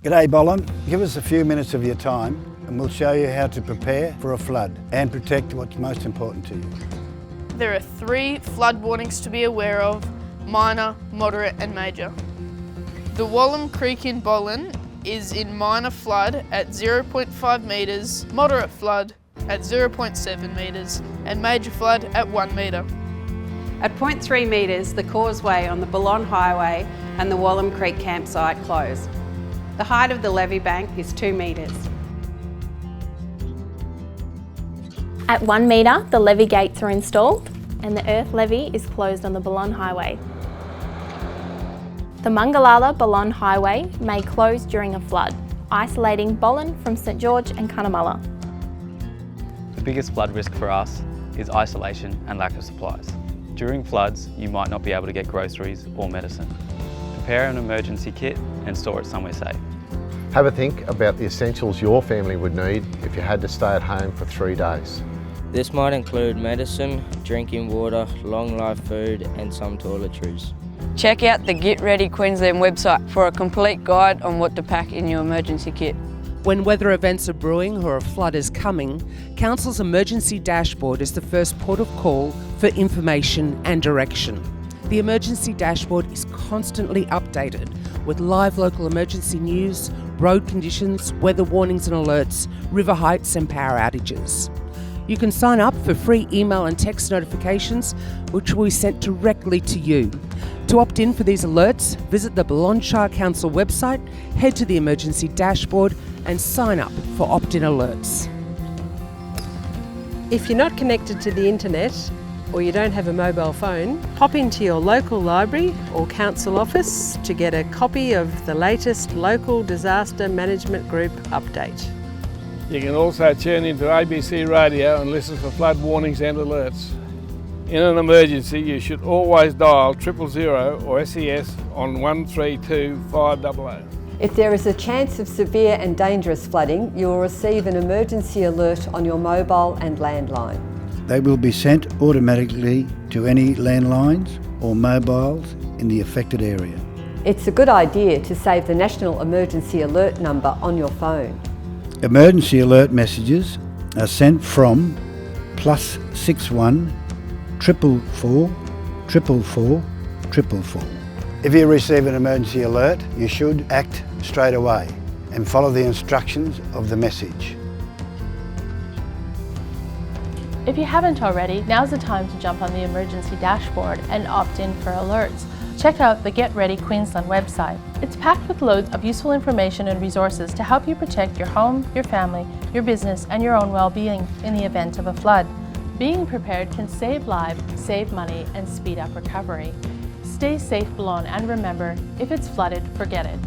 G'day Bollon, give us a few minutes of your time and we'll show you how to prepare for a flood and protect what's most important to you. There are 3 flood warnings to be aware of: minor, moderate and major. The Wallam Creek in Balonne is in minor flood at 0.5 metres, moderate flood at 0.7 metres and major flood at 1 metre. At 0.3 metres, the causeway on the Balonne Highway and the Wallam Creek campsite close. The height of the levee bank is 2 metres. At 1 metre, the levee gates are installed and the earth levee is closed on the Balonne Highway. The Balonne Highway may close during a flood, isolating Balonne from St George and Cunnamulla. The biggest flood risk for us is isolation and lack of supplies. During floods, you might not be able to get groceries or medicine. Prepare an emergency kit and store it somewhere safe. Have a think about the essentials your family would need if you had to stay at home for 3 days. This might include medicine, drinking water, long life food and some toiletries. Check out the Get Ready Queensland website for a complete guide on what to pack in your emergency kit. When weather events are brewing or a flood is coming, Council's emergency dashboard is the first port of call for information and direction. The emergency dashboard is constantly updated with live local emergency news, road conditions, weather warnings and alerts, river heights and power outages. You can sign up for free email and text notifications, which will be sent directly to you. To opt in for these alerts, visit the Balonne Shire Council website, head to the emergency dashboard and sign up for opt-in alerts. If you're not connected to the internet or you don't have a mobile phone, pop into your local library or council office to get a copy of the latest local disaster management group update. You can also tune into ABC radio and listen for flood warnings and alerts. In an emergency, you should always dial 000 or SES on 132 500. If there is a chance of severe and dangerous flooding, you will receive an emergency alert on your mobile and landline. They will be sent automatically to any landlines or mobiles in the affected area. It's a good idea to save the National Emergency Alert number on your phone. Emergency alert messages are sent from +61 444 444 444. If you receive an emergency alert, you should act straight away and follow the instructions of the message. If you haven't already, now's the time to jump on the emergency dashboard and opt in for alerts. Check out the Get Ready Queensland website. It's packed with loads of useful information and resources to help you protect your home, your family, your business and your own well-being in the event of a flood. Being prepared can save lives, save money and speed up recovery. Stay safe, Balonne, and remember, if it's flooded, forget it.